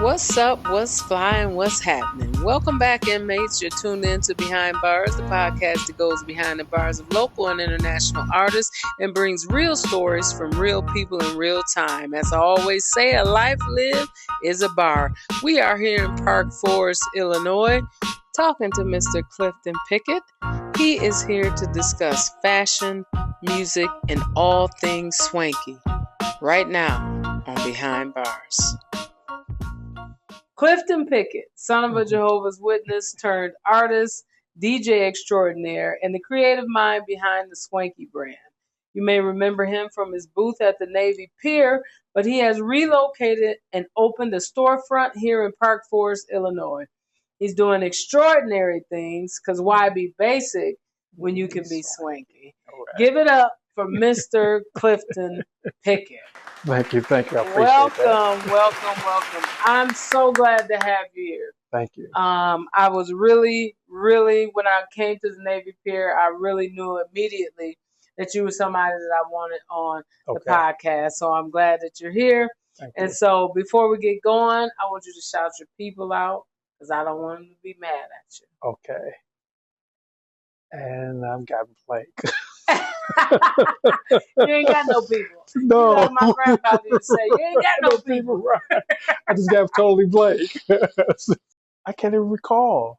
What's up? What's flying? What's happening? Welcome back, inmates. You're tuned in to Behind Bars, the podcast that goes behind the bars of local and international artists and brings real stories from real people in real time. As I always say, a life lived is a bar. We are here in Park Forest, Illinois, talking to Mr. Clifton Pickett. He is here to discuss fashion, music, and all things swanky. Right now on Behind Bars. Clifton Pickett, son of a Jehovah's Witness turned artist, DJ extraordinaire, and the creative mind behind the Swanky brand. You may remember him from his booth at the Navy Pier, but he has relocated and opened a storefront here in Park Forest, Illinois. He's doing extraordinary things, because why be basic when you can be swanky? Right. Give it up for Mr. Clifton Pickett. Thank you. I appreciate that. Welcome. I'm so glad to have you here. Thank you. I was really, when I came to the Navy Pier, I really knew immediately that you were somebody that I wanted on the podcast. So I'm glad that you're here. Thank and you. So before we get going, I want you to shout your people out, because I don't want them to be mad at you. Okay. And I've got Blake. You ain't got no people. No. You know, my grandpa used to say, you ain't got no people. Right. I just got totally Blake. I can't even recall.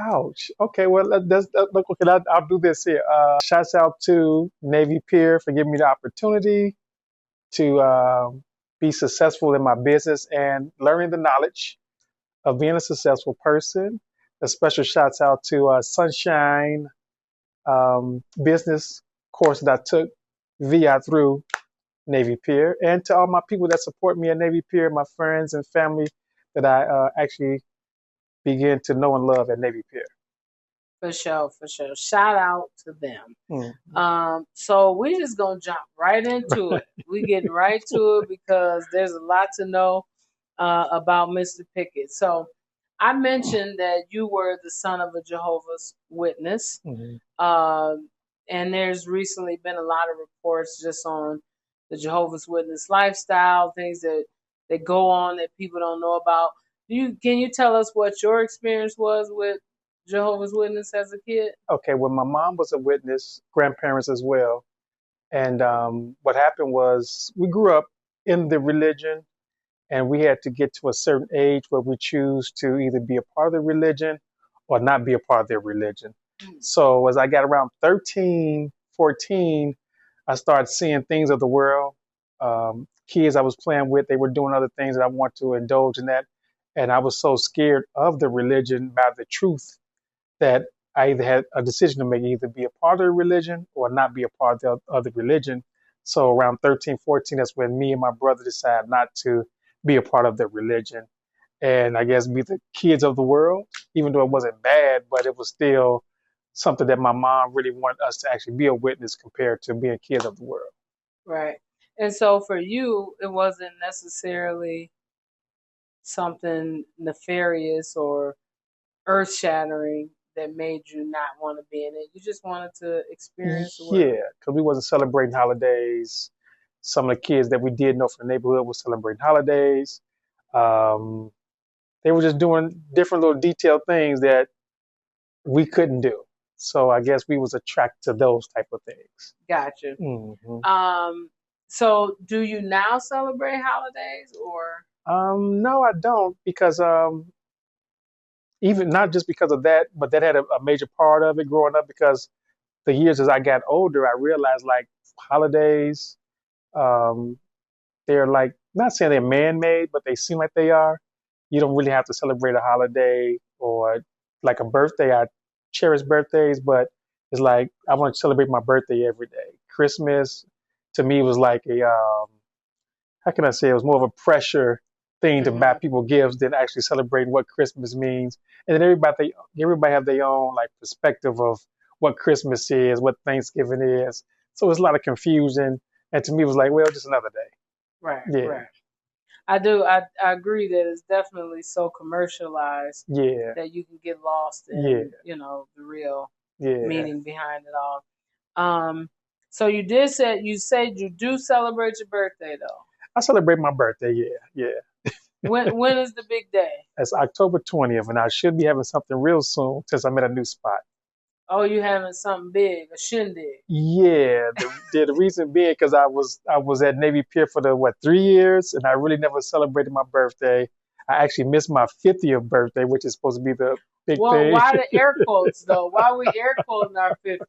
Ouch. Okay, well, I'll do this here. Shouts out to Navy Pier for giving me the opportunity to be successful in my business and learning the knowledge of being a successful person. A special shouts out to Sunshine business course that I took through Navy Pier, and to all my people that support me at Navy Pier, my friends and family that I actually began to know and love at Navy Pier. For sure. Shout out to them. Mm-hmm. So we just gonna jump right into it. We getting right to it because there's a lot to know about Mr. Pickett. So I mentioned that you were the son of a Jehovah's Witness. Mm-hmm. And there's recently been a lot of reports just on the Jehovah's Witness lifestyle, things that go on that people don't know about. Can you tell us what your experience was with Jehovah's Witness as a kid? Okay, well, my mom was a witness, grandparents as well. And what happened was we grew up in the religion, and we had to get to a certain age where we choose to either be a part of the religion or not be a part of their religion. So as I got around 13, 14, I started seeing things of the world. Kids I was playing with, they were doing other things that I want to indulge in that. And I was so scared of the religion by the truth that I either had a decision to make, either be a part of the religion or not be a part of the religion. So around 13, 14, that's when me and my brother decided not to be a part of the religion. And I guess be the kids of the world, even though it wasn't bad, but it was still something that my mom really wanted us to actually be a witness compared to being kids of the world. Right. And so for you, it wasn't necessarily something nefarious or earth-shattering that made you not want to be in it. You just wanted to experience the world. Yeah, because we wasn't celebrating holidays. Some of the kids that we did know from the neighborhood was celebrating holidays. They were just doing different little detailed things that we couldn't do. So I guess we was attracted to those type of things. Gotcha. Mm-hmm. So do you now celebrate holidays or? No, I don't, because even not just because of that, but that had a major part of it growing up, because the years as I got older, I realized like holidays, they're like, not saying they're man-made, but they seem like they are. You don't really have to celebrate a holiday or like a birthday. I cherish birthdays, but it's like I want to celebrate my birthday every day. Christmas, to me, was like a, how can I say, it was more of a pressure thing to buy people gifts than actually celebrating what Christmas means. And then everybody have their own like perspective of what Christmas is, what Thanksgiving is. So it's a lot of confusion. And to me, it was like, well, just another day. Right. Yeah. Right. I do. I agree that it's definitely so commercialized. Yeah. That you can get lost in, the real meaning behind it all. So you said you do celebrate your birthday though. I celebrate my birthday. Yeah. When is the big day? That's October 20th, and I should be having something real soon since I'm at a new spot. Oh, you having something big, a shindig? Yeah, the reason being because I was at Navy Pier for the 3 years, and I really never celebrated my birthday. I actually missed my 50th birthday, which is supposed to be the big Well, thing. why the air quotes though? Why we air quoting our 50th?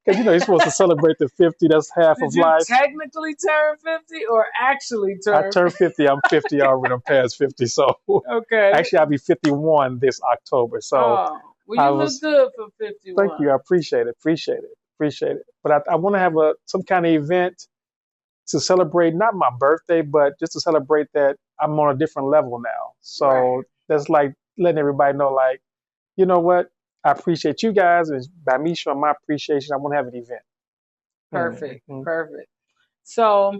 Because you're supposed to celebrate the 50. That's half Did of you life. technically turn 50 or actually I turn? turned 50. I'm 50 already. I'm past 50. So Okay. actually, I'll be 51 this October. So Oh, well, I you look was. good for Thank 51. you. I appreciate it. Appreciate it. But I want to have some kind of event to celebrate not my birthday, but just to celebrate that I'm on a different level now. So Right. that's like letting everybody know, like, you know what? I appreciate you guys, and by me showing my appreciation, I want to have an event. Perfect. Mhm. Perfect. So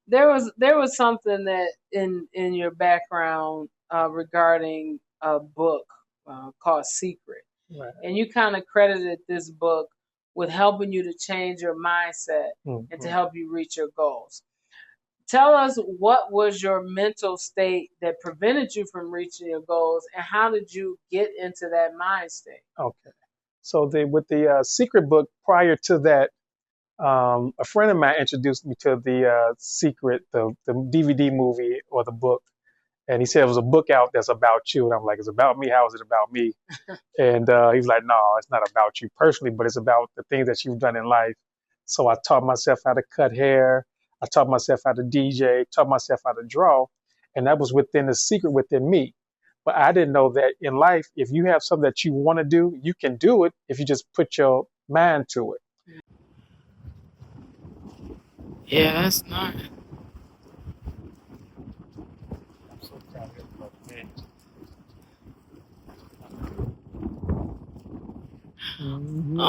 there was something that in your background regarding a book called Secret, Right. and you kind of credited this book with helping you to change your mindset and to Mhm. help you reach your goals. Tell us, what was your mental state that prevented you from reaching your goals, and how did you get into that mind state? Okay. So with the secret book, prior to that, a friend of mine introduced me to the Secret, the DVD movie or the book, and he said it was a book out that's about you, and I'm like, it's about me? How is it about me? And he's like, no, it's not about you personally, but it's about the things that you've done in life. So I taught myself how to cut hair. I taught myself how to DJ, taught myself how to draw. And that was within the secret within me. But I didn't know that in life, if you have something that you want to do, you can do it if you just put your mind to it. Yeah, that's not. I'm so proud of everybody.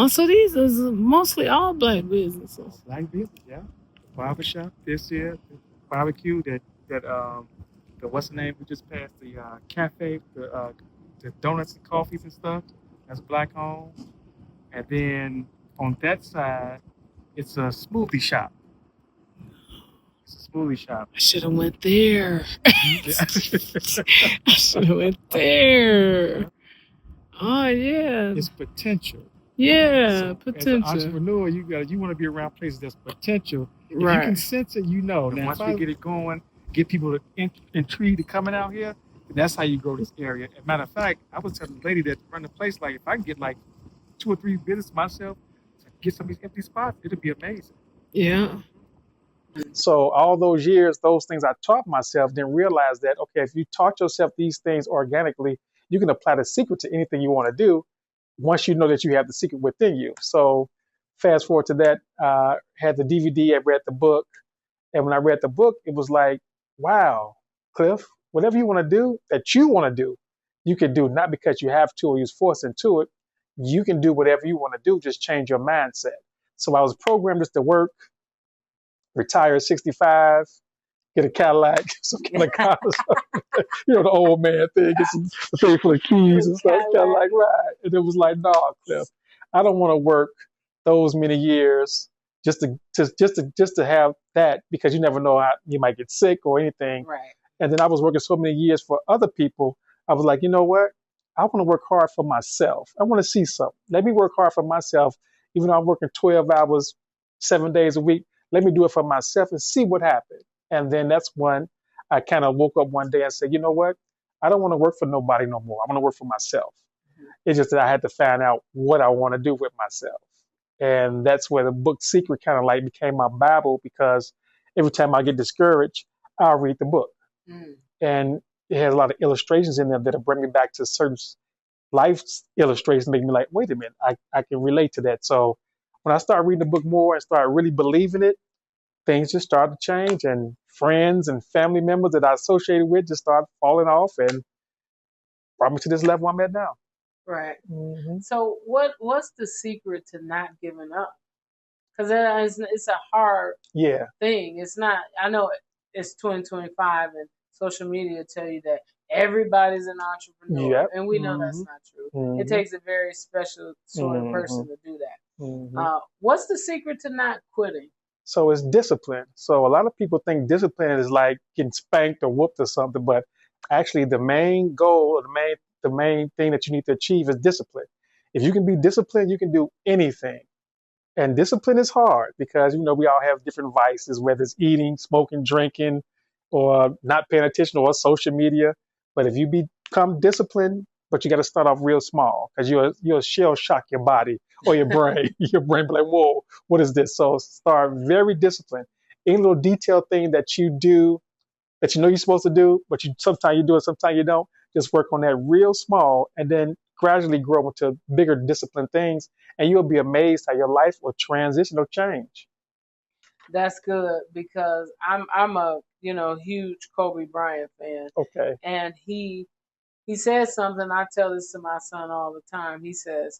So these is mostly all black businesses. Black business, yeah. The barbershop this year, the barbecue, the what's the name? We just passed the cafe, the donuts and coffees and stuff. That's black owned. And then on that side, it's a smoothie shop. It's a smoothie shop. I should have went there. Yeah. I should have went there. Oh yeah. It's potential. Yeah, So as an potential. entrepreneur, you want to be around places that's potential. If you Right. can sense it, you know. And once we get it going, get people intrigued to coming out here, and that's how you grow this area. As a matter of fact, I was telling the lady that run the place, like, if I can get like 2 or 3 business myself, get some of these empty spots, it'll be amazing. Yeah. So all those years, those things I taught myself, then realize that, okay, if you taught yourself these things organically, you can apply the secret to anything you want to do once you know that you have the secret within you. So fast forward to that, had the DVD, I read the book. And when I read the book, it was like, wow, Cliff, whatever you want to do that you want to do, you can do, not because you have to or you're forced into it. You can do whatever you want to do, just change your mindset. So I was programmed just to work, retire at 65, get a Cadillac, some kind of car, the old man thing, get some pay for the keys and stuff, Cadillac ride. And it was like, nah, Cliff, I don't want to work those many years just to have that, because you never know how you might get sick or anything. Right. And then I was working so many years for other people. I was like, you know what? I want to work hard for myself. I want to see something. Let me work hard for myself, even though I'm working 12 hours, 7 days a week. Let me do it for myself and see what happens. And then that's when I kind of woke up one day and said, you know what? I don't want to work for nobody no more. I want to work for myself. It's just that I had to find out what I want to do with myself. And that's where the book Secret kind of like became my Bible, because every time I get discouraged, I'll read the book. And it has a lot of illustrations in there that'll bring me back to certain life illustrations, make me like, wait a minute, I can relate to that. So when I started reading the book more and started really believing it, things just started to change, and friends and family members that I associated with just started falling off and brought me to this level I'm at now. Right. Mm-hmm. So what's the secret to not giving up? Because it's a hard thing. It's not. I know it's 2025 and social media tell you that everybody's an entrepreneur, and we know that's not true. It takes a very special sort of person to do that. What's the secret to not quitting? So it's discipline. So a lot of people think discipline is like getting spanked or whooped or something, but Actually, the main goal or the main thing that you need to achieve is discipline. If you can be disciplined, you can do anything. And discipline is hard because we all have different vices, whether it's eating, smoking, drinking, or not paying attention or social media. But if you become disciplined, but you got to start off real small because you'll shell shock your body or your brain. Your brain be like, whoa, what is this? So start very disciplined. Any little detailed thing that you do that you know you're supposed to do, but sometimes you do it, sometimes you don't. Just work on that real small, and then gradually grow into bigger disciplined things, and you'll be amazed how your life will transition or change. That's good because I'm a huge Kobe Bryant fan, Okay. and he says something. I tell this to my son all the time. He says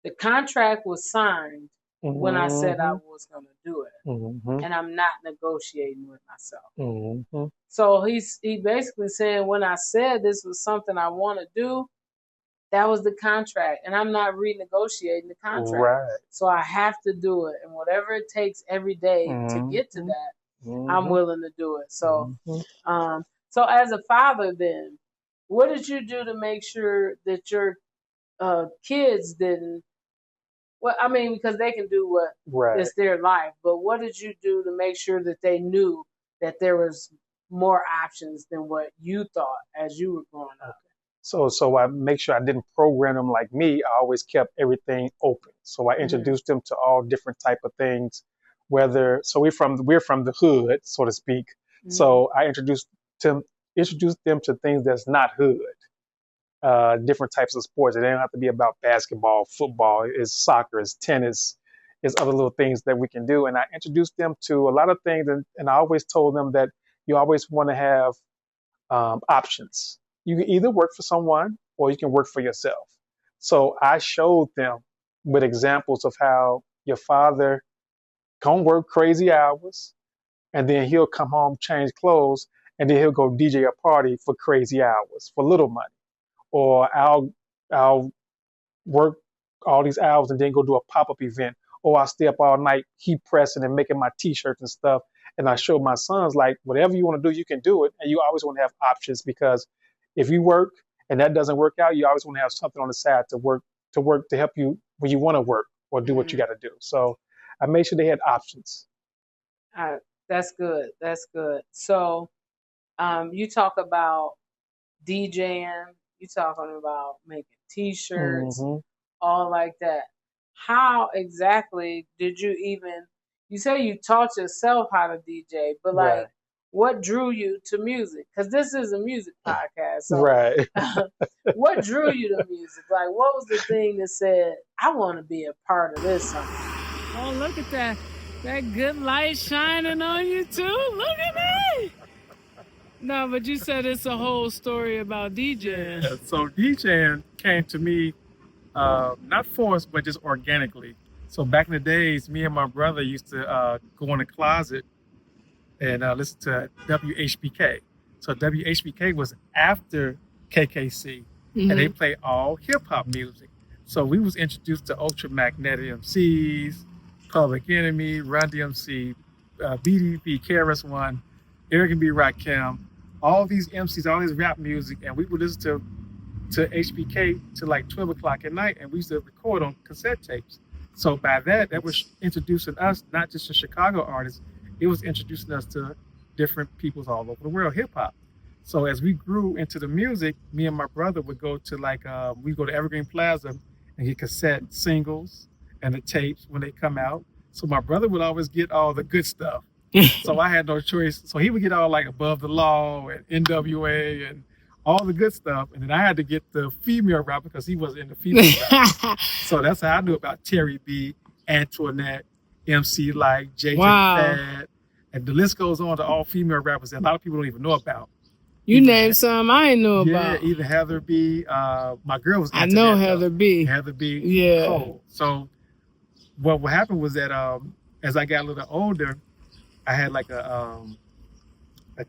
the contract was signed when I said I Mm-hmm. was going to do it, Mm-hmm. and I'm not negotiating with myself. Mm-hmm. So he basically saying when I said this was something I want to do, that was the contract, and I'm not renegotiating the contract. Right. So I have to do it, and whatever it takes every day to get to Mm-hmm. that, I'm Mm-hmm. willing to do it. So, Mm-hmm. so as a father, then, what did you do to make sure that your kids didn't? Well, I mean, because they can do what Right. it's their life, but what did you do to make sure that they knew that there was more options than what you thought as you were growing up? So I make sure I didn't program them like me. I always kept everything open. So I introduced them to all different type of things. Whether so we're from the hood, so to speak. So I them introduced them to things that's not hood. Different types of sports. It don't have to be about basketball, football. It's soccer, it's tennis, it's other little things that we can do. And I introduced them to a lot of things, and I always told them that you always want to have options. You can either work for someone or you can work for yourself. So I showed them with examples of how your father can work crazy hours and then he'll come home, change clothes, and then he'll go DJ a party for crazy hours for little money. Or I'll work all these hours and then go do a pop-up event. Or I'll stay up all night heat pressing and making my t-shirts and stuff. And I show my sons like whatever you want to do, you can do it. And you always want to have options because if you work and that doesn't work out, you always want to have something on the side to help you when you want to work or do what you got to do. So I made sure they had options. That's good. That's good. So, you talk about DJing. You talking about making T-shirts, Hmm. all like that. How exactly did you even? You say you taught yourself how to DJ, but like, Right. what drew you to music? Because this is a music podcast. So, Right. what drew you to music? Like, what was the thing that said, "I want to be a part of this"? Something. Oh, look at that. That good light shining on you too. Look at me. No, but you said it's a whole story about DJing. Yeah, so DJing came to me not forced, but just organically. So back in the days, me and my brother used to go in the closet and listen to WHBK. So WHBK was after KKC, and they play all hip hop music. So we was introduced to Ultramagnetic MCs, Public Enemy, Run DMC, BDP, KRS One, Eric B. Rakim, all these MCs, all this rap music, and we would listen to HBK to like 12 o'clock at night, and we used to record on cassette tapes. So by that was introducing us, not just to Chicago artists, it was introducing us to different peoples all over the world, hip hop. So as we grew into the music, me and my brother would go to we go to Evergreen Plaza and get cassette singles and the tapes when they come out. So my brother would always get all the good stuff. So I had no choice. So he would get all like Above the Law and NWA and all the good stuff. And then I had to get the female rap because he was in the female rap. So that's how I knew about Terry B, Antoinette, MC like JJ Fad. And the list goes on to all female rappers that a lot of people don't even know about. You named some I didn't know about. Yeah, even Heather B. My girl was Antoinette. I know Heather B. Heather B. Yeah. Cole. So what happened was that as I got a little older, I had like a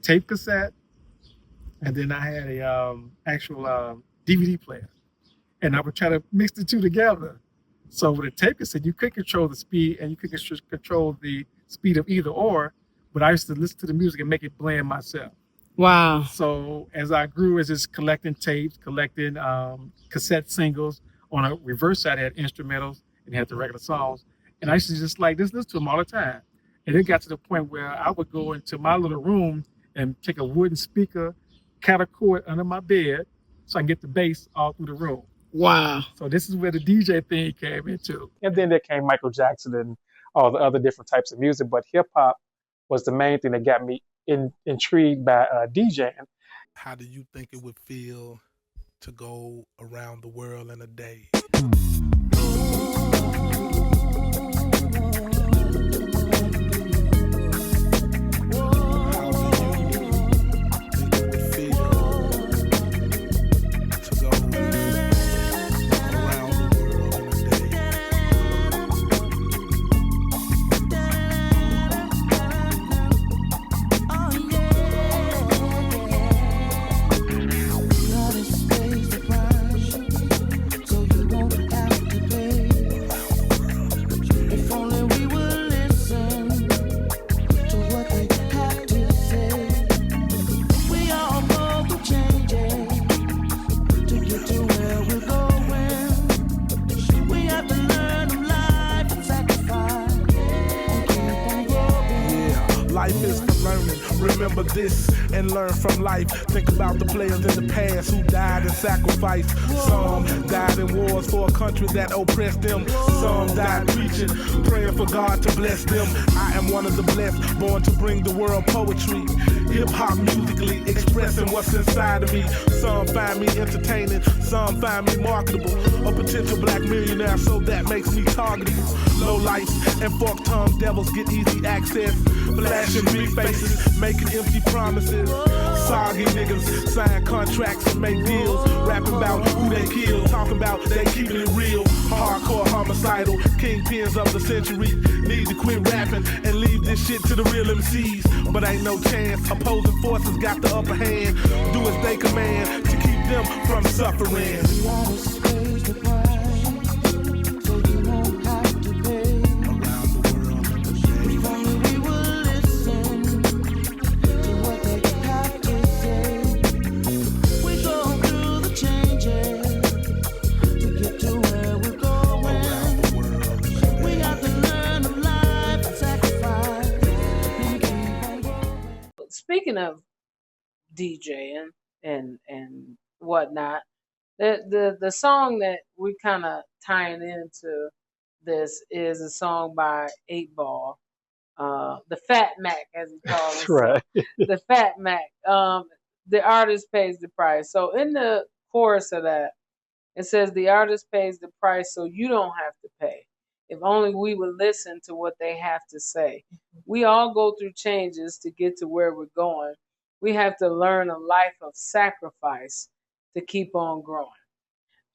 tape cassette, and then I had a actual DVD player, and I would try to mix the two together. So with a tape cassette, you could control the speed, and you could control the speed of either or. But I used to listen to the music and make it blend myself. Wow. So as I grew, as just collecting tapes, collecting cassette singles. On a reverse side, I had instrumentals and had the regular songs. And I used to just like listen to them all the time. And it got to the point where I would go into my little room and take a wooden speaker, cut a cord under my bed so I can get the bass all through the room. Wow. So this is where the DJ thing came into. And then there came Michael Jackson and all the other different types of music. But hip hop was the main thing that got me intrigued by DJing. How do you think it would feel to go around the world in a day? Life is for learning. Remember this and learn from life. Think about the players in the past who died and sacrificed. Some died in wars for a country that oppressed them. Some died preaching, praying for God to bless them. I am one of the blessed, born to bring the world poetry. Hip-hop musically expressing what's inside of me. Some find me entertaining, some find me marketable. A potential black millionaire, so that makes me targetable. Low lights and fork-tongued devils get easy access. Flashing big faces, making empty promises. Soggy niggas sign contracts and make deals. Rapping about who they kill, talking about they keeping it real. Hardcore homicidal, kingpins of the century. Need to quit rapping and leave this shit to the real MCs. But ain't no chance, opposing forces got the upper hand. Do as they command to keep them from suffering. Speaking of DJing and whatnot, the song that we kind of tying into this is a song by 8 Ball, the Fat Mac as he calls himself. Right. The Fat Mac. The artist pays the price. So in the chorus of that, it says the artist pays the price so you don't have to pay. If only we would listen to what they have to say. We all go through changes to get to where we're going. We have to learn a life of sacrifice to keep on growing.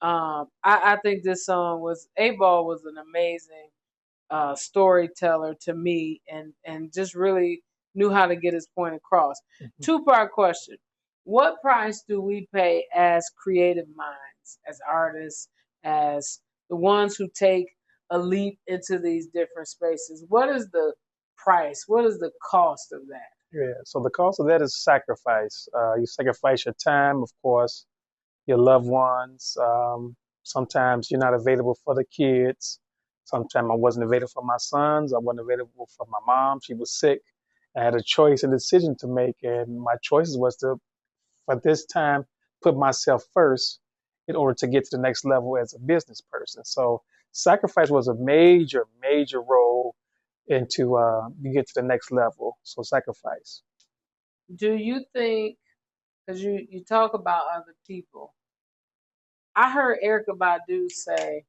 I think this song was 8 Ball was an amazing storyteller to me, and just really knew how to get his point across. Two-part question: what price do we pay as creative minds, as artists, as the ones who take a leap into these different spaces? What is the price? What is the cost of that? Yeah, so the cost of that is sacrifice. You sacrifice your time, of course, your loved ones. Sometimes you're not available for the kids. Sometimes I wasn't available for my sons. I wasn't available for my mom. She was sick. I had a choice, a decision to make, and my choices was to, for this time, put myself first in order to get to the next level as a business person. So sacrifice was a major, major role into you get to the next level. So sacrifice. Do you think, because you talk about other people, I heard Erica Badu say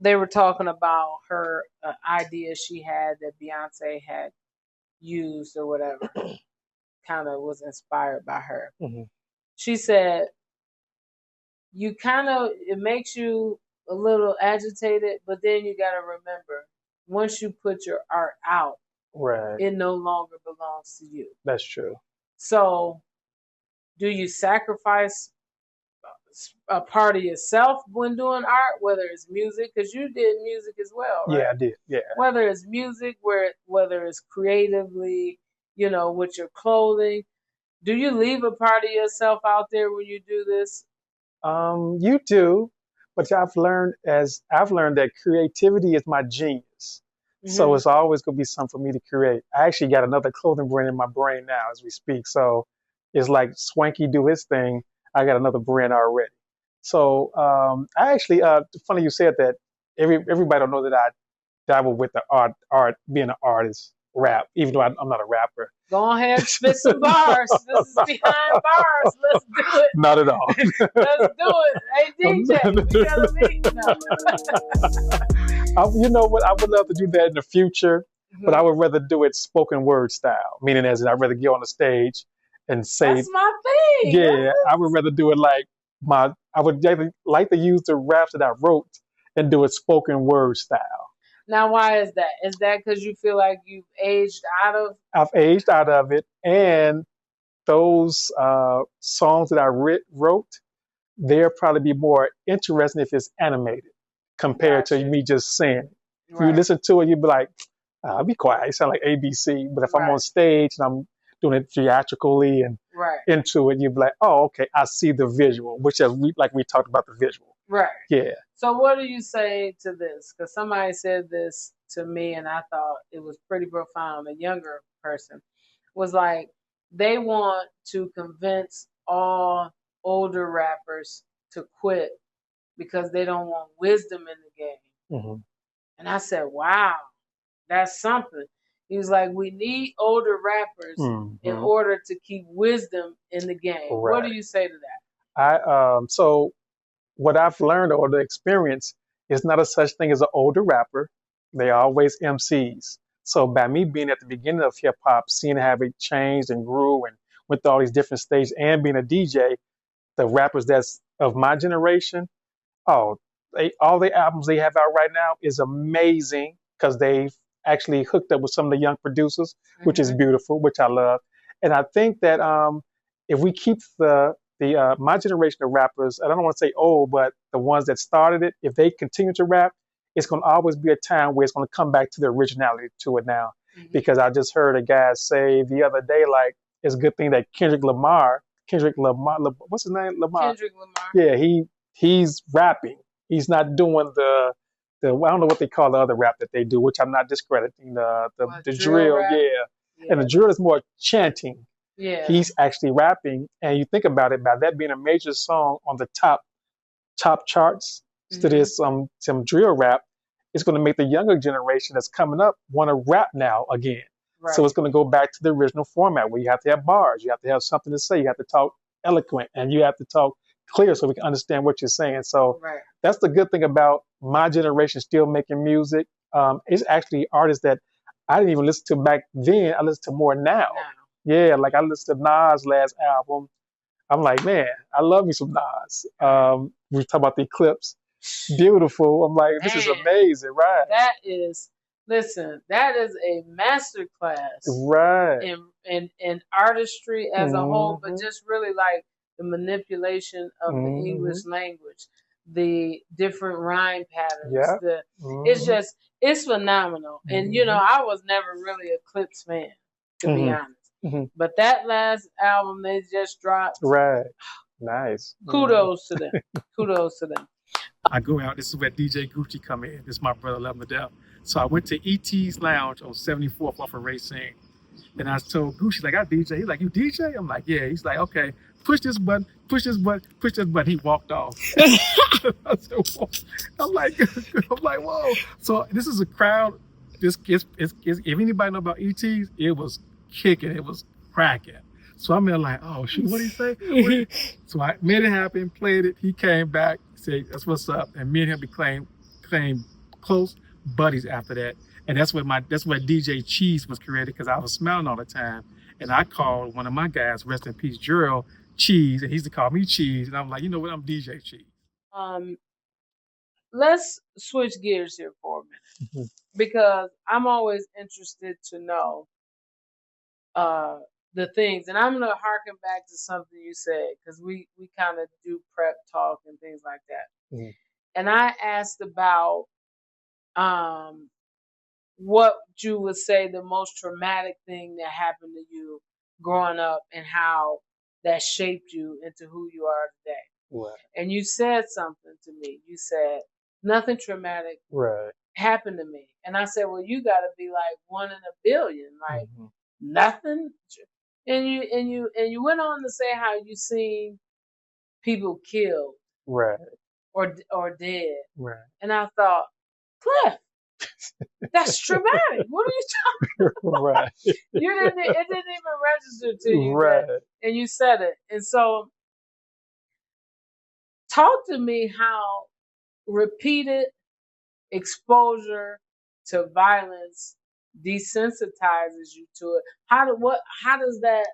they were talking about her idea she had that Beyonce had used or whatever, kind of was inspired by her. Mm-hmm. She said, you kind of, it makes you a little agitated, but then you got to remember, once you put your art out, right, it no longer belongs to you. That's true. So, do you sacrifice a part of yourself when doing art, whether it's music, because you did music as well, right? Yeah, I did. Yeah. Whether it's music, whether it's creatively, with your clothing. Do you leave a part of yourself out there when you do this? You do, but I've learned that creativity is my genius. So Mm-hmm. it's always going to be something for me to create. I actually got another clothing brand in my brain now as we speak. So it's like Swanky do his thing. I got another brand already. So I actually, funny you said that. Everybody don't know that I dabble with the art, being an artist, rap, even though I'm not a rapper. Go ahead, spit some bars. This is behind bars. Let's do it. Not at all. Let's do it. Hey DJ, we gotta meet. No. You know what? I would love to do that in the future, but I Mhm. would rather do it spoken word style, meaning as in I'd rather get on the stage and say, That's my thing. yeah, I would rather do it like I would like to use the raps that I wrote and do it spoken word style. Now, why is that? Is that because you feel like you've aged out of? I've aged out of it, and those songs that I wrote, they'll probably be more interesting if it's animated compared to Gotcha. me just saying it. If you Right. listen to it, you'd be like, I'll be quiet. It sounds like ABC. But if I'm on Right. stage and I'm doing it theatrically and Right. into it, you'd be like, oh, okay, I see the visual, which is like we talked about the visual. Right. Yeah. So, what do you say to this? Because somebody said this to me, and I thought it was pretty profound. A younger person was like, they want to convince all older rappers to quit because they don't want wisdom in the game. hmm And I said, wow, that's something. He was like, we need older rappers in hmm order to keep wisdom in the game. What do Right. you say to that? So what I've learned or the experience is not a such thing as an older rapper. They are always MCs. So by me being at the beginning of hip hop, seeing how it changed and grew and went through all these different stages and being a DJ, the rappers that's of my generation, oh, all the albums they have out right now is amazing because they've actually hooked up with some of the young producers, which is Mm-hmm. beautiful, which I love. And I think that if we keep the my generation of rappers, I don't want to say old, but the ones that started it, if they continue to rap, it's going to always be a time where it's going to come back to the originality to it now. Mm-hmm. Because I just heard a guy say the other day, like, it's a good thing that Kendrick Lamar, what's his name? Lamar. Kendrick Lamar. Yeah, he's rapping. He's not doing the I don't know what they call the other rap that they do, which I'm not discrediting. The drill, rap? yeah. And the drill is more chanting. Yeah. He's actually rapping, and you think about it, by that being a major song on the top charts, Mhm. to this some drill rap, it's going to make the younger generation that's coming up want to rap now again. Right. So it's going to go back to the original format where you have to have bars, you have to have something to say, you have to talk eloquent, and you have to talk clear so we can understand what you're saying. So Right. that's the good thing about my generation still making music. It's actually artists that I didn't even listen to back then. I listen to more now. Yeah, like I listened to Nas' last album. I'm like, man, I love me some Nas. We talk about the Eclipse. Beautiful. I'm like, this is Man, amazing, right? That is, listen, that is a master class Right. in artistry as a whole, but Mhm. just really like the manipulation of the Mhm. English language, the different rhyme patterns. Yeah. It's Mhm. just, it's phenomenal. And you know, I was never really a Clips fan, to be Mhm. honest. Mhm. But that last album they just dropped, Right. Nice. kudos to them. Kudos to them. I go out. This is where DJ Gucci come in. This is my brother, love him to death. So I went to ET's Lounge on 74th off of Racine. And I told Gucci, like, I DJ. He's like, you DJ? I'm like, yeah. He's like, okay, push this button, push this button, push this button. He walked off. I said, whoa. I'm like, whoa. So this is a crowd. If anybody know about ET's, it was kicking, it was cracking. So I'm there like, oh shoot, what did he say? So I made it happen, played it. He came back, said, that's what's up. And me and him became close buddies after that. And that's where DJ Cheese was created, because I was smiling all the time. And I called one of my guys, rest in peace, Gerald, Cheese, and he used to call me Cheese. And I'm like, you know what, I'm DJ Cheese. Let's switch gears here for a minute, because I'm always interested to know the things, and I'm gonna harken back to something you said, because we kind of do prep talk and things like that. Mhm. And I asked about what you would say the most traumatic thing that happened to you growing up and how that shaped you into who you are today. Right. And you said something to me. You said, nothing traumatic Right. happened to me. And I said, well, you got to be like 1 in a billion, like Mm-hmm. nothing. And you went on to say how you seen people killed Right. or dead. Right. And I thought, Cliff, that's traumatic. What are you talking about? Right. It didn't even register to you Right. that, and you said it. And so talk to me how repeated exposure to violence desensitizes you to it. How does that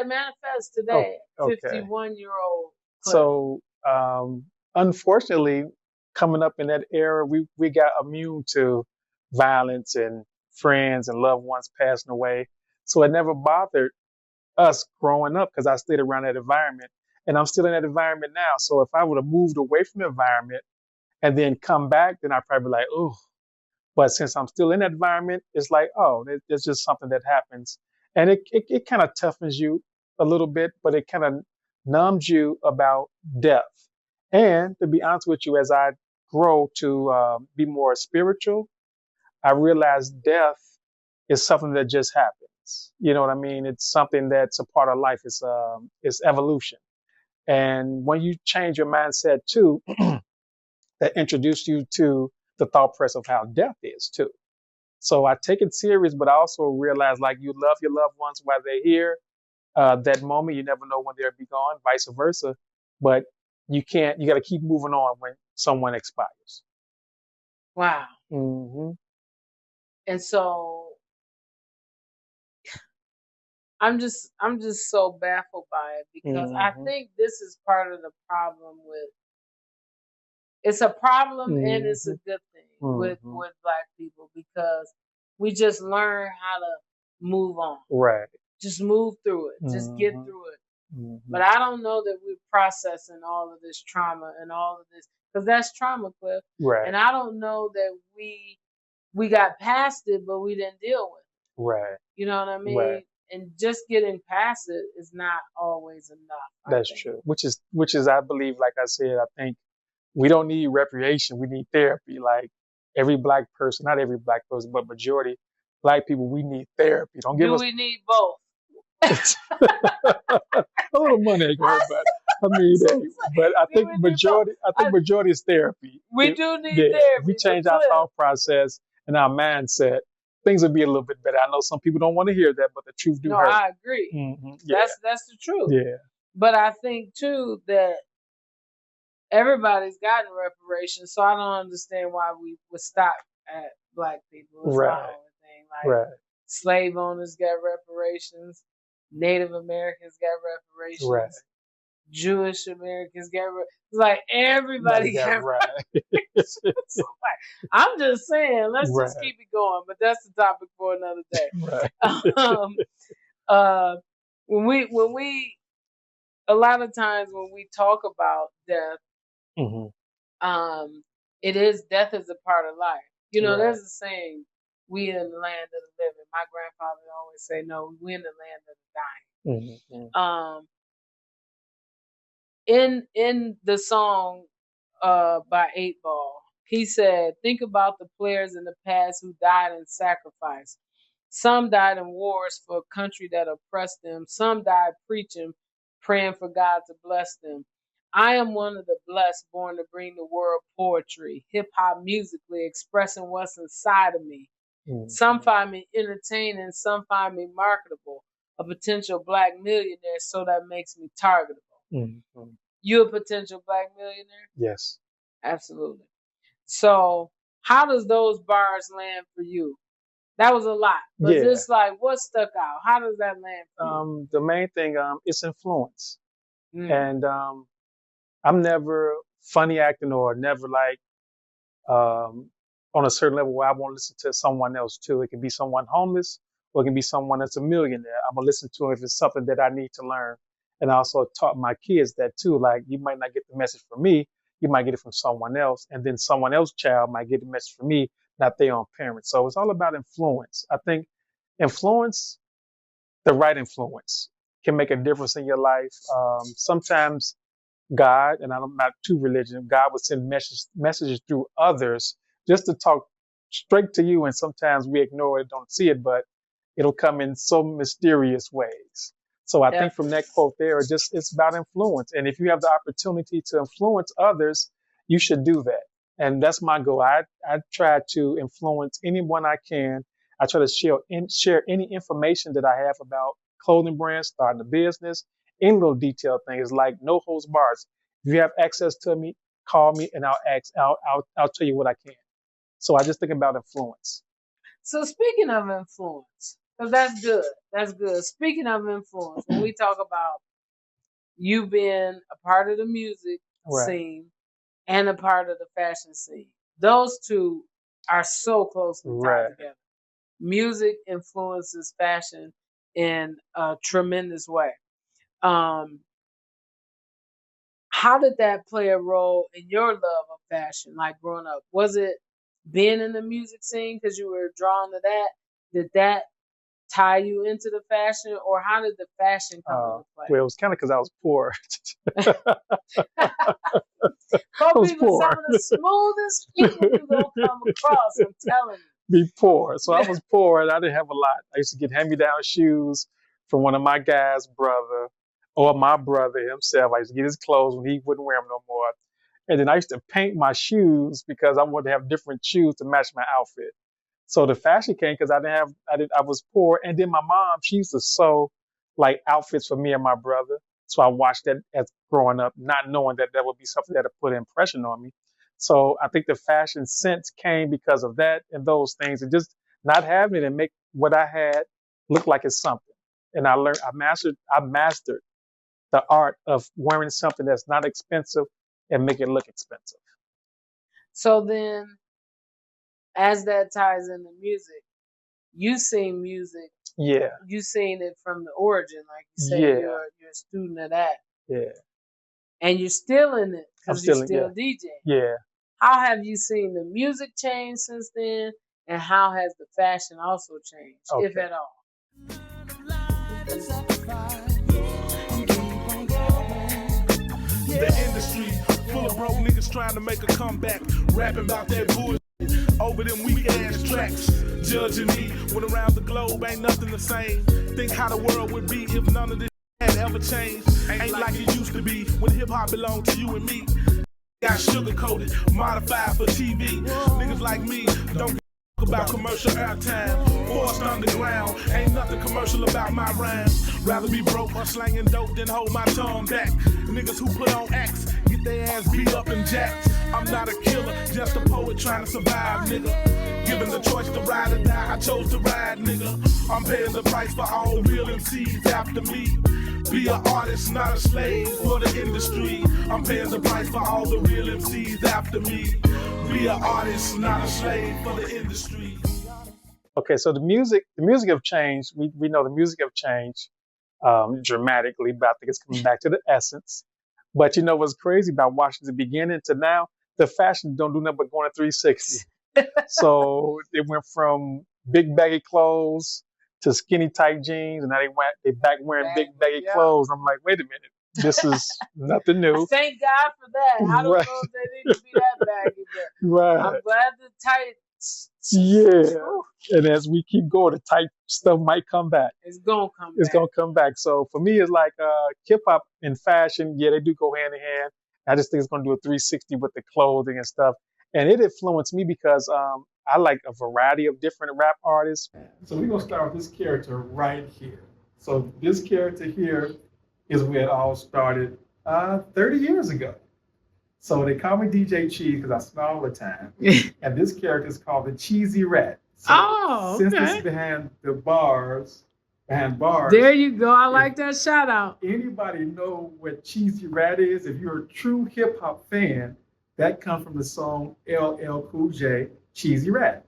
manifest today? Okay. 51-year-old Cliff. So, unfortunately, coming up in that era, we got immune to violence and friends and loved ones passing away. So it never bothered us growing up because I stayed around that environment, and I'm still in that environment now. So if I would have moved away from the environment and then come back, then I'd probably be like, oh. But since I'm still in that environment, it's like, oh, it's just something that happens. And it kind of toughens you a little bit, but it kind of numbs you about death. And to be honest with you, as I grow to be more spiritual, I realize death is something that just happens. You know what I mean? It's something that's a part of life. It's evolution. And when you change your mindset too, that introduces you to the thought process of how death is too. So I take it serious, but I also realize like you love your loved ones while they're here. That moment, you never know when they'll be gone, vice versa. But you got to keep moving on when someone expires. Wow. Mm-hmm. And so I'm just so baffled by it because I think this is part of the problem with. It's a problem and it's a good thing with Black people because we just learn how to move on. Right. Just move through it. Just get through it. But I don't know that we're processing all of this trauma and all of this because that's trauma, Cliff. Right. And I don't know that we got past it, but we didn't deal with it. Right. You know what I mean? Right. And just getting past it is not always enough. That's true. Which is, I believe, like I said, I think we don't need reparation. We need therapy. Like every Black person, not every Black person, but majority Black people, we need therapy. Don't give us. We need both? A little money ain't gonna hurt, but I mean, but I think majority is therapy. We do need therapy. If we change our thought process and our mindset, things will be a little bit better. I know some people don't want to hear that, but the truth do hurt. No, I agree. Mm-hmm. Yeah. That's the truth. Yeah. But I think too that everybody's gotten reparations, so I don't understand why we would stop at Black people. It's right. my only thing. Like slave owners got reparations, Native Americans got reparations, right. Jewish Americans got like everybody got reparations. So, like, I'm just saying, let's just keep it going. But that's the topic for another day. Right. When we a lot of times when we talk about death, it is death is a part of life. You know, there's a saying, we in the land of the living. My grandfather always say, no, we in the land of the dying. In the song by 8 Ball, he said, think about the players in the past who died in sacrifice. Some died in wars for a country that oppressed them. Some died preaching, praying for God to bless them. I am one of the blessed, born to bring the world poetry, hip-hop musically, expressing what's inside of me. Some find me entertaining, some find me marketable, a potential Black millionaire, so that makes me targetable. You a potential Black millionaire? Yes. Absolutely. So how does those bars land for you? That was a lot, but just like what stuck out? How does that land for you? The main thing, it's influence. And I'm never funny acting or never like on a certain level where I won't listen to someone else too. It can be someone homeless or it can be someone that's a millionaire. I'm gonna listen to it if it's something that I need to learn. And I also taught my kids that too. Like you might not get the message from me, you might get it from someone else, and then someone else's child might get the message from me, not their own parents. So it's all about influence. I think influence the right influence can make a difference in your life. Sometimes God, and I'm not too religious, God would send messages through others just to talk straight to you. And sometimes we ignore it, don't see it, but it'll come in so mysterious ways. So I think from that quote there, it's about influence. And if you have the opportunity to influence others, you should do that. And that's my goal. I try to influence anyone I can. I try to share any information that I have about clothing brands, starting a business, any little detailed things like no holds bars. If you have access to me, call me and I'll tell you what I can. So I just think about influence. So speaking of influence, because that's good. That's good. Speaking of influence, when we talk about you being a part of the music scene and a part of the fashion scene, those two are so closely tied together. Music influences fashion in a tremendous way. How did that play a role in your love of fashion, like growing up? Was it being in the music scene because you were drawn to that? Did that tie you into the fashion, or how did the fashion come into play? Well, it was kind of because I was poor. Some of the smoothest people you're going to come across, I'm telling you. Be poor. So I was poor and I didn't have a lot. I used to get hand-me-down shoes from one of my guys' brother or my brother himself. I used to get his clothes when he wouldn't wear them no more. And then I used to paint my shoes because I wanted to have different shoes to match my outfit. So the fashion came because I was poor. And then my mom, she used to sew like outfits for me and my brother. So I watched that as growing up, not knowing that that would be something that would put an impression on me. So I think the fashion sense came because of that and those things, and just not having it and make what I had look like it's something. And I mastered the art of wearing something that's not expensive and make it look expensive. So then, as that ties into music, you seen music. Yeah. You seen it from the origin, like you said, you're a student of that. Yeah. And you're still in it because you're still DJing. Yeah. How have you seen the music change since then, and how has the fashion also changed, if at all? The industry full of broke niggas trying to make a comeback, rapping about that bullshit over them weak ass tracks. Judging me when around the globe ain't nothing the same. Think how the world would be if none of this had ever changed. Ain't like it used to be when hip hop belonged to you and me. Got sugar coated, modified for TV. Niggas like me don't give about commercial airtime. Forced underground, ain't nothing commercial about my rhymes. Rather be broke or slanging dope than hold my tongue back. Niggas who put on acts get their ass beat up and jacked. I'm not a killer, just a poet trying to survive, nigga. Given the choice to ride or die, I chose to ride, nigga. I'm paying the price for all real MCs after me. Be an artist, not a slave for the industry. I'm paying the price for all the real MCs after me. Be an artist, not a slave for the industry. Okay, so the music have changed. We know the music have changed dramatically, but I think it's coming back to the essence. But you know what's crazy about watching the beginning to now? The fashion don't do nothing but going to 360. So it went from big baggy clothes to skinny tight jeans, and now they back wearing big baggy clothes. I'm like, wait a minute, this is nothing new. Thank God for that. I don't know if they need to be that baggy, but I'm glad the tight. Yeah, and as we keep going, the tight stuff might come back. It's gonna come back. It's gonna come back. So for me, it's like hip hop and fashion. Yeah, they do go hand in hand. I just think it's gonna do a 360 with the clothing and stuff. And it influenced me because I like a variety of different rap artists. So we're going to start with this character right here. So this character here is where it all started 30 years ago. So they call me DJ Cheese because I smile all the time. And this character is called the Cheesy Rat. So since this is behind bars. There you go. I like that shout out. Anybody know what Cheesy Rat is? If you're a true hip hop fan, that comes from the song LL Cool J, Cheesy Rat.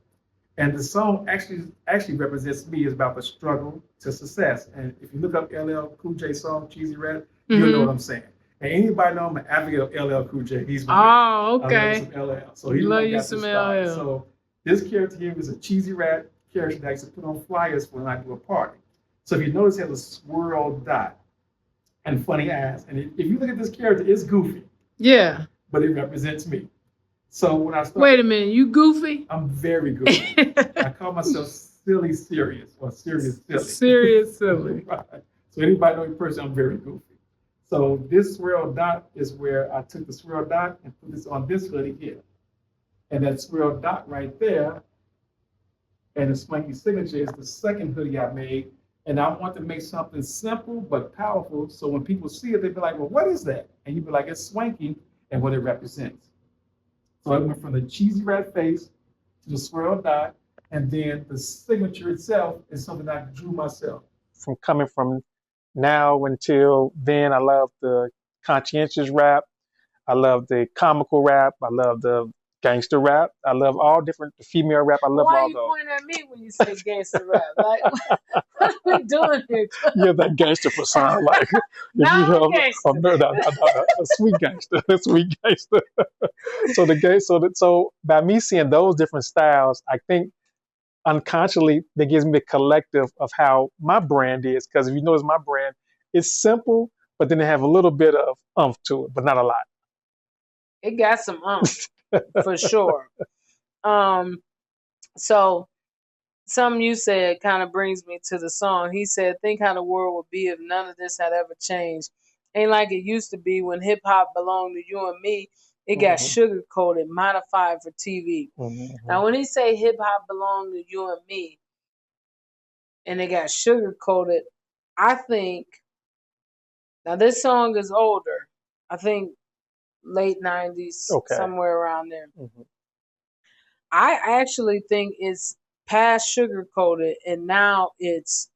And the song actually represents me. It's about the struggle to success. And if you look up LL Cool J song, Cheesy Rat, you'll know what I'm saying. And anybody know I'm an advocate of LL Cool J. He's my man. Okay. I love some LL. So he love you some LL. So this character here is a Cheesy Rat character that I used to put on flyers when I do a party. So if you notice, it has a swirl dot and funny eyes. And if you look at this character, it's goofy. Yeah. But it represents me. So when I started, wait a minute, you goofy? I'm very goofy. I call myself silly serious or serious silly. Serious silly. Right. So anybody know me personally, I'm very goofy. So this swirl dot is where I took the swirl dot and put this on this hoodie here. And that swirl dot right there and the Swanky signature is the second hoodie I made. And I want to make something simple but powerful. So when people see it, they'll be like, well, what is that? And you'll be like, it's Swanky and what it represents. So I went from the cheesy red face to the swirl dot, and then the signature itself is something I drew myself. From coming from now until then, I love the conscientious rap. I love the comical rap. I love the gangster rap. I love all different the female rap. I love Why all you those. pointing at me when you say gangster rap? Like, what are we doing here? Yeah, that gangster persona, like No gangster. A sweet gangster, a sweet gangster. So by me seeing those different styles, I think unconsciously that gives me a collective of how my brand is. Because if you notice, my brand is simple, but then they have a little bit of umph to it, but not a lot. It got some for sure. So something you said kind of brings me to the song. He said, think how the world would be if none of this had ever changed. Ain't like it used to be when hip hop belonged to you and me. It got sugar coated, modified for TV. Now, when he say hip hop belonged to you and me, and it got sugar coated, I think, now this song is older. I think late 90s, somewhere around there. I actually think it's past sugar coated and now it's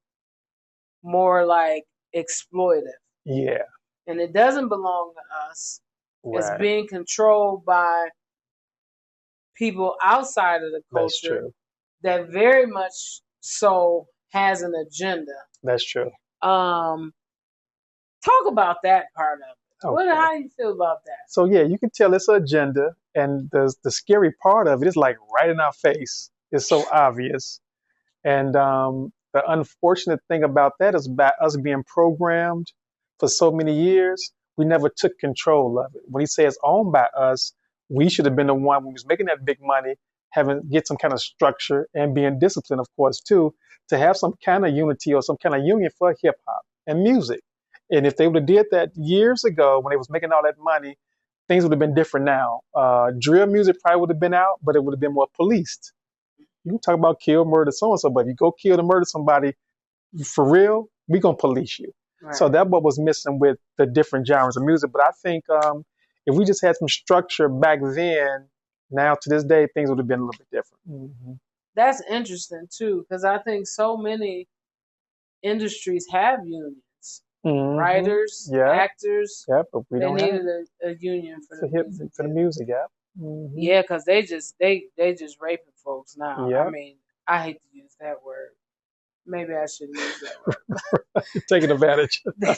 more like exploitive. Yeah. And it doesn't belong to us. Right. It's being controlled by people outside of the culture that very much so has an agenda. That's true. Talk about that part of it. Okay. How do you feel about that? So yeah, you can tell it's an agenda, and the scary part of it is like right in our face. It's so obvious. And the unfortunate thing about that is about us being programmed for so many years, we never took control of it. When he says owned by us, we should have been the one who was making that big money, get some kind of structure and being disciplined, of course, too, to have some kind of unity or some kind of union for hip hop and music. And if they would have did that years ago when they was making all that money, things would have been different now. Drill music probably would have been out, but it would have been more policed. You can talk about kill, murder, so-and-so, but if you go kill and murder somebody for real, we're going to police you. Right. So that's what was missing with the different genres of music. But I think if we just had some structure back then, now to this day, things would have been a little bit different. That's interesting, too, because I think so many industries have unions. Writers, actors, but we don't needed a union for the music. Yeah, because they just raping folks now. I mean, I hate to use that word. Maybe I shouldn't use that word. Taking advantage. They're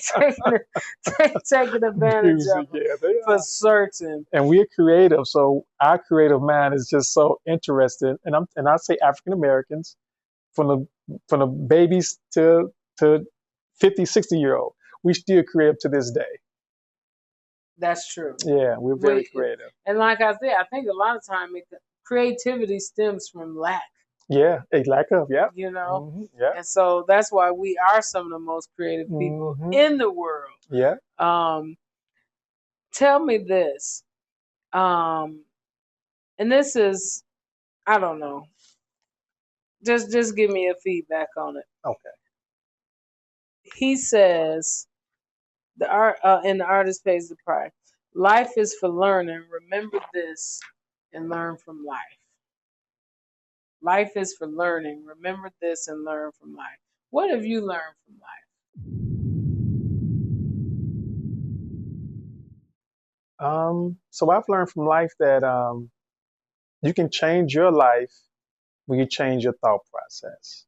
taking advantage of them for certain. And we're creative, so our creative mind is just so interested. And I say African Americans, from the babies to 50, 60-year-old, we still creative to this day. That's true. Yeah, we're very creative. And like I said, I think a lot of time creativity stems from lack. Yeah, a lack of, You know? And so that's why we are some of the most creative people in the world. Yeah. Tell me this. And this is, I don't know. Just give me a feedback on it. Okay. He says, and the artist pays the price. Life is for learning. Remember this and learn from life. Life is for learning. Remember this and learn from life. What have you learned from life? So I've learned from life that you can change your life when you change your thought process.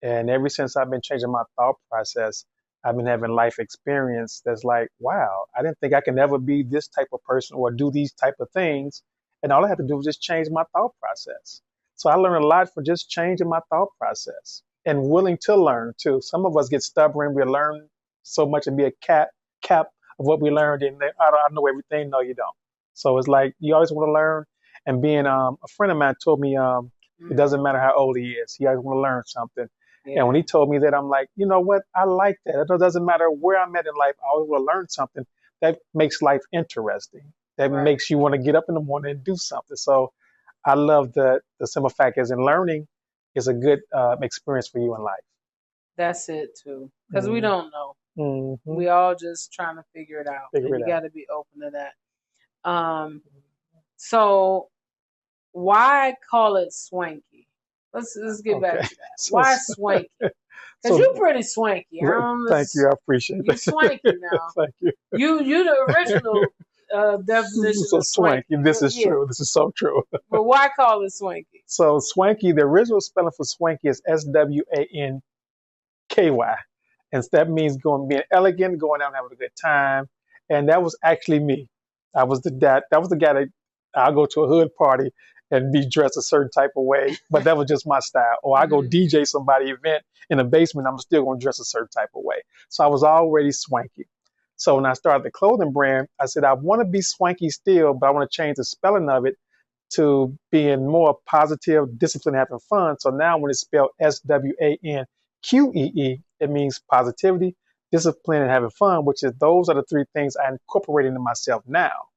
And ever since I've been changing my thought process, I've been having life experience that's like, wow, I didn't think I could ever be this type of person or do these type of things. And all I had to do was just change my thought process. So I learned a lot from just changing my thought process. and willing to learn too. Some of us get stubborn. We learn so much and be a cap of what we learned, and I know everything. No, you don't. So it's like you always want to learn. And being a friend of mine told me it doesn't matter how old he is. He always want to learn something. Yeah. And when he told me that, I'm like, you know what? I like that. It doesn't matter where I'm at in life. I always want to learn something that makes life interesting. That makes you want to get up in the morning and do something. So I love the simple fact is in learning is a good experience for you in life. That's it too, because we don't know. We all just trying to figure it out. And you got to be open to that. So why call it swanky? Let's get back to that. So, why swanky? Because you're pretty swanky. Thank you. I appreciate that. You're swanky now. Thank you. You the original definition so of swanky. This is true. This is so true. But why call it swanky? So swanky, the original spelling for swanky is SWANKY. And that means being elegant, going out and having a good time. And that was actually me. That was the guy that I'll go to a hood party and be dressed a certain type of way, but that was just my style. Or I go DJ somebody event in the basement, I'm still going to dress a certain type of way. So I was already swanky. So when I started the clothing brand, I said I want to be swanky still, but I want to change the spelling of it to being more positive, disciplined, having fun. So now when it's spelled SWANQEE, it means positivity, discipline, and having fun, which is those are the three things I incorporate into myself now.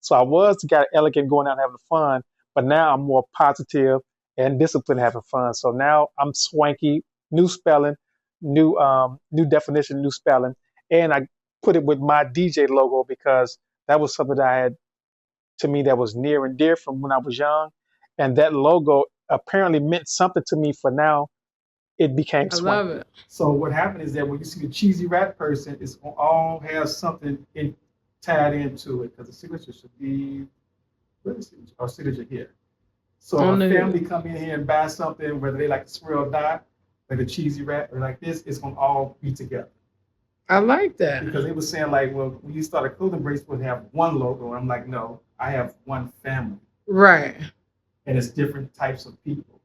So I was the guy elegant, going out and having fun, but now I'm more positive and disciplined, having fun. So now I'm swanky, new spelling, new definition, new spelling, and I put it with my DJ logo because that was something that I had, to me, that was near and dear from when I was young, and that logo apparently meant something to me. For now, it became swanky. I love it. So what happened is that when you see the cheesy rat person, it's gonna all have something tied into it, because the signature should be, where is it? Our signature here. So if a family come in here and buy something, whether they like the swirl dot or the cheesy rat or like this, it's gonna all be together. I like that. Because they were saying like, well, when you start a clothing brand, you're supposed to have one logo. And I'm like, no, I have one family. Right. And it's different types of people.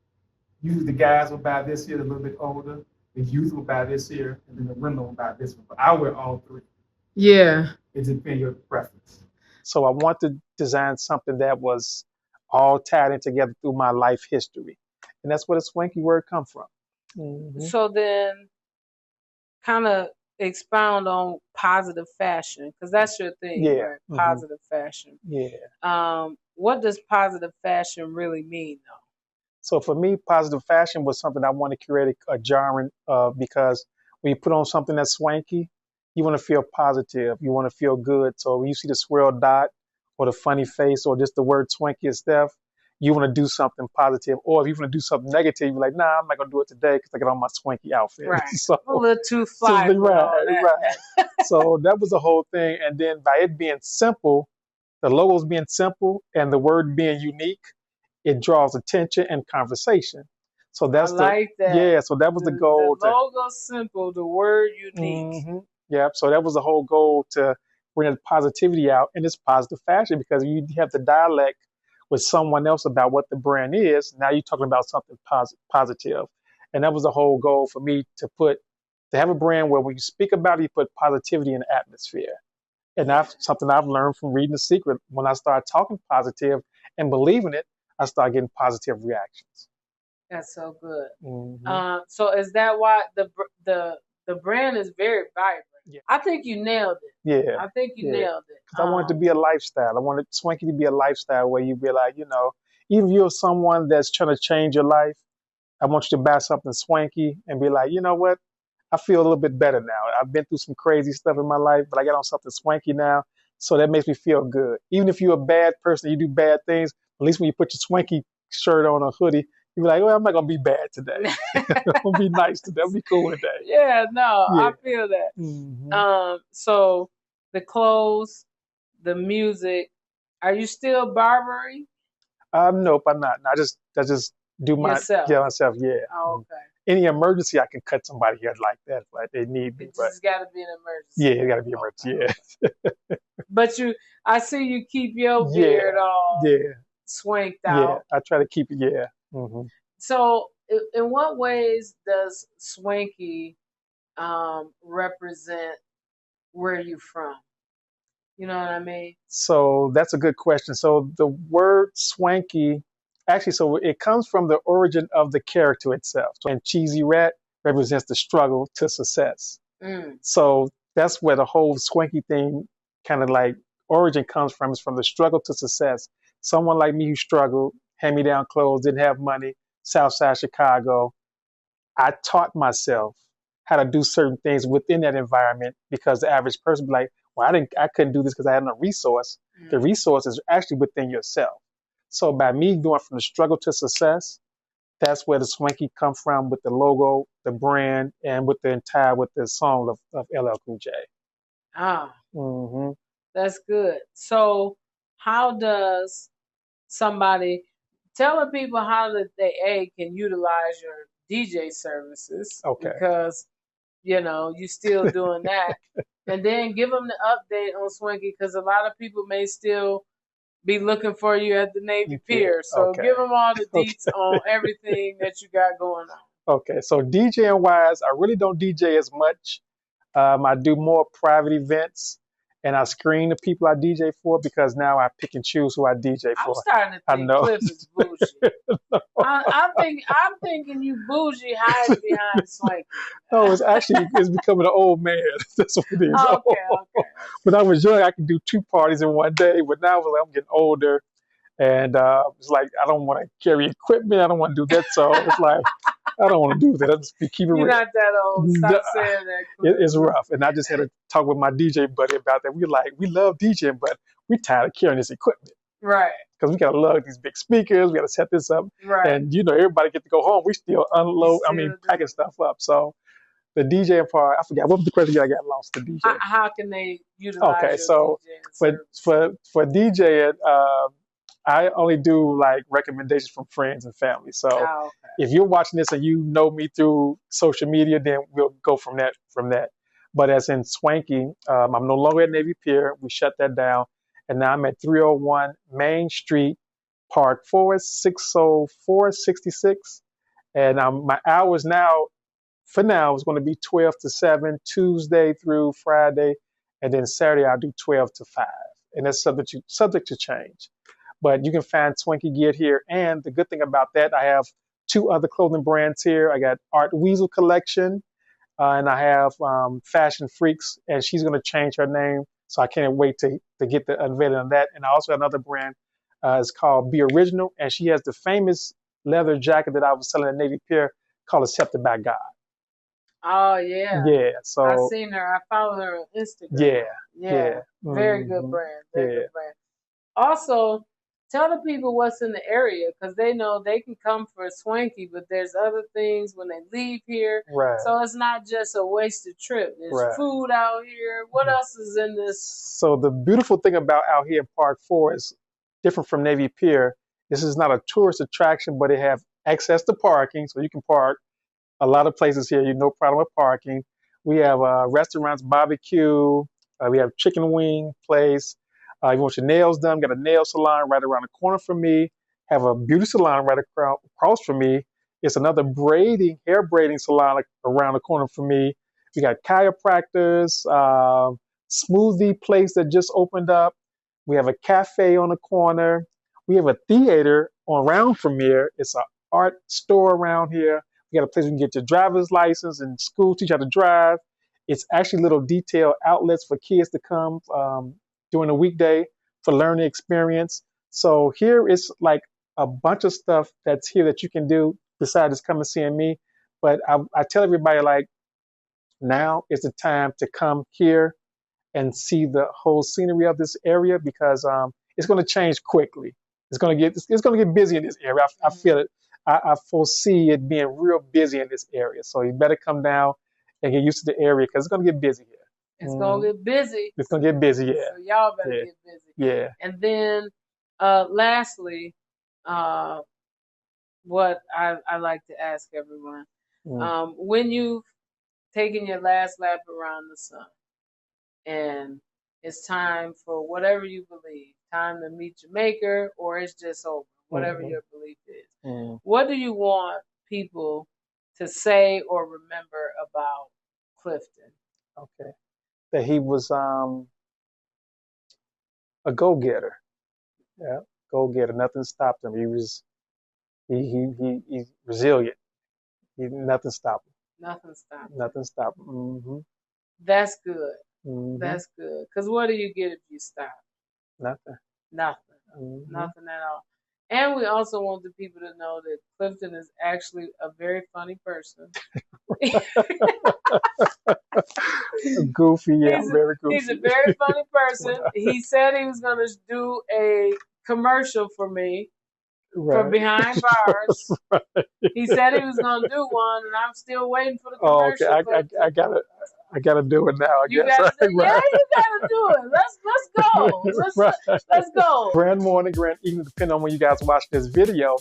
Usually the guys will buy this here, a little bit older. The youth will buy this here, and then the women will buy this one. But I wear all three. Yeah. It depends on your preference. So I want to design something that was all tied in together through my life history. And that's where the swanky word come from. So then kind of expound on positive fashion, because that's your thing, right? Positive fashion. Yeah. What does positive fashion really mean, though? So for me, positive fashion was something I want to create a genre of, because when you put on something that's swanky, you want to feel positive. You want to feel good. So when you see the swirl dot or the funny face or just the word swanky and stuff, you want to do something positive. Or if you want to do something negative, you're like, nah, I'm not going to do it today because I got on my swanky outfit. Right. So, a little too fly. So, right. So that was the whole thing. And then by it being simple, the logos being simple and the word being unique, it draws attention and conversation. So that's that. Yeah, so that was the goal. The logo simple, the word unique. Yeah, so that was the whole goal, to bring the positivity out, and it's positive fashion, because you have the dialect with someone else about what the brand is. Now you're talking about something positive. And that was the whole goal for me, to have a brand where when you speak about it, you put positivity in the atmosphere. And that's something I've learned from reading The Secret. When I started talking positive and believing it, I started getting positive reactions. That's so good. So is that why the brand is very vibrant? Yeah. I think you nailed it. Yeah. I think you nailed it. Because I want it to be a lifestyle. I wanted Swanky to be a lifestyle where you be like, even if you're someone that's trying to change your life, I want you to buy something swanky and be like, you know what? I feel a little bit better now. I've been through some crazy stuff in my life, but I got on something swanky now. So that makes me feel good. Even if you're a bad person, you do bad things, at least when you put your swanky shirt on or hoodie, you be like, well, I'm not going to be bad today. I'm going to be nice today. I'll be cool today. Yeah, no, I feel that. So the clothes, the music, are you still barbering? Nope, I'm not. I just do myself. Yeah. Oh, okay. Any emergency, I can cut somebody here like that, but they need me. It's got to be an emergency. Yeah, it got to be an emergency. Yeah. But I see you keep your beard all swanked out. Yeah, I try to keep it. Yeah. So in what ways does Swanky represent where you from? You know what I mean? So that's a good question. So the word swanky, actually, so it comes from the origin of the character itself. And cheesy rat represents the struggle to success. So that's where the whole swanky thing kind of like origin comes from, is from the struggle to success. Someone like me who struggled, hand-me-down clothes, didn't have money, South Side Chicago. I taught myself how to do certain things within that environment, because the average person be like, well, I couldn't do this because I had no resource. The resource is actually within yourself. So by me going from the struggle to success, that's where the Swanky come from, with the logo, the brand, and with the song of LL Cool J. Ah, Mm-hmm. that's good. So how does somebody tell the people how that they can utilize your DJ services? Okay. Because you still doing that, and then give them the update on Swanky, because a lot of people may still be looking for you at the Navy Pier. So Okay. give them all the deets on everything that you got going on. Okay, so DJing wise, I really don't DJ as much. I do more private events, and I screen the people I DJ for, because now I pick and choose who I DJ for. I'm starting to think Cliff is bougie. I'm thinking you bougie hiding behind Swanky. No, it's becoming an old man. That's what it is. Okay. When I was young, I could do 2 parties in one day, but now I'm getting older, and it's like I don't want to carry equipment. I don't want to do that, so it's like I don't want to do that. I just keep it real. You're not that old. Stop saying that. It's rough, and I just had to talk with my DJ buddy about that. We love DJing, but we're tired of carrying this equipment. Right. Because we got to lug these big speakers. We got to set this up. Right. And, everybody get to go home. We still packing stuff up. So the DJ part, I forgot. What was the question? I got lost. The DJ. How can they utilize Okay, so for DJing, I only do like recommendations from friends and family. So if you're watching this and you know me through social media, then we'll go from that. But as in Swanky, I'm no longer at Navy Pier. We shut that down. And now I'm at 301 Main Street, Park Forest, 60466. And my hours now, for now, is going to be 12 to 7, Tuesday through Friday. And then Saturday, I'll do 12 to 5. And that's subject to change. But you can find Swanky gear here. And the good thing about that, I have 2 other clothing brands here. I got Art Weasel Collection, and I have Fashion Freaks, and she's going to change her name. So I can't wait to get the unveiling of that. And I also have another brand. It's called Be Original, and she has the famous leather jacket that I was selling at Navy Pier called Accepted by God. Oh, yeah. Yeah. So I've seen her. I follow her on Instagram. Yeah. Very good brand. Very good brand. Also, tell the people what's in the area, because they know they can come for a Swanky, but there's other things when they leave here. Right. So it's not just a wasted trip. There's food out here. What else is in this? So the beautiful thing about out here in Park Forest, different from Navy Pier, this is not a tourist attraction, but it have access to parking, so you can park a lot of places here. You no problem with parking. We have restaurants, barbecue. We have chicken wing place. You want your nails done, got a nail salon right around the corner from me. Have a beauty salon right across from me. It's another hair braiding salon around the corner from me. We got chiropractors, smoothie place that just opened up. We have a cafe on the corner. We have a theater around from here. It's an art store around here. We got a place where you can get your driver's license and school, teach you how to drive. It's actually little detailed outlets for kids to come during the weekday for learning experience. So here is like a bunch of stuff that's here that you can do besides just coming seeing me. But I tell everybody, like, now is the time to come here and see the whole scenery of this area, because it's going to change quickly. It's going to get busy in this area. I feel it. I foresee it being real busy in this area. So you better come down and get used to the area, because it's going to get busy here. It's going to get busy. It's going to get busy, yeah. So y'all better get busy. Yeah. And then lastly, what I like to ask everyone, when you've taken your last lap around the sun and it's time for whatever you believe, time to meet your maker, or it's just over, whatever your belief is, what do you want people to say or remember about Clifton? Okay. That he was a go-getter. Yeah, go-getter. Nothing stopped him. He's resilient. Nothing stopped him. Nothing stopped. Nothing stopped him. Mm-hmm. That's good. Mm-hmm. That's good. Because what do you get if you stop? Nothing. Nothing. Mm-hmm. Nothing at all. And we also want the people to know that Clifton is actually a very funny person. Goofy, yeah, very goofy. He's a very funny person. He said he was going to do a commercial for me for Behind Bars. Right. He said he was going to do one, and I'm still waiting for the commercial. Oh, okay, I gotta do it now. I guess. Right? Yeah, you gotta do it. Let's go. Let's go. Grand morning, grand evening, depending on when you guys watch this video.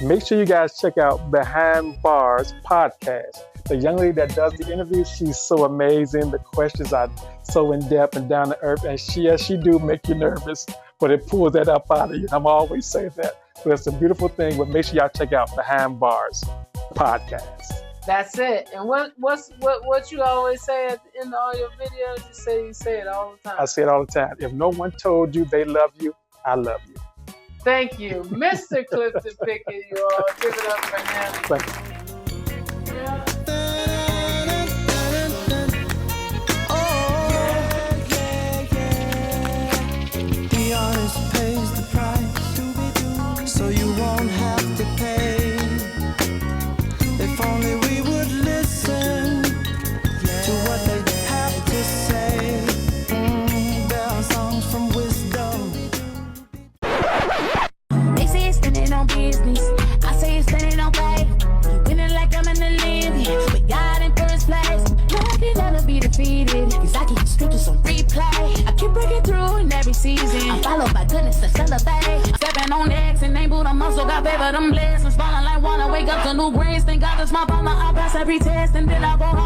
Make sure you guys check out Behind Bars podcast. The young lady that does the interview, she's so amazing. The questions are so in depth and down to earth, and she do make you nervous, but it pulls that up out of you. I'm always saying that. So it's a beautiful thing. But make sure y'all check out Behind Bars podcast. That's it. And what you always say at the end of all your videos? You say it all the time. I say it all the time. If no one told you they love you, I love you. Thank you, Mr. Clifton Pickett. You all give it up for him. Thank you. Yeah. The artist pays the price, so you won't have to pay. If only we would listen to what they have to say. There are songs from wisdom. They say it's standing on business. I say it's standing on faith. You winning like I'm in the league, with God in first place. No, I can never be defeated, cause I keep the scriptures on replay. I keep breaking through in every season. I'm followed by goodness to celebrate. Stepping on X and ain't boot, I'm muscle, got favor, them blessings falling like water. Wake up to new grace, thank God that's my partner. I pass every test and then I go home.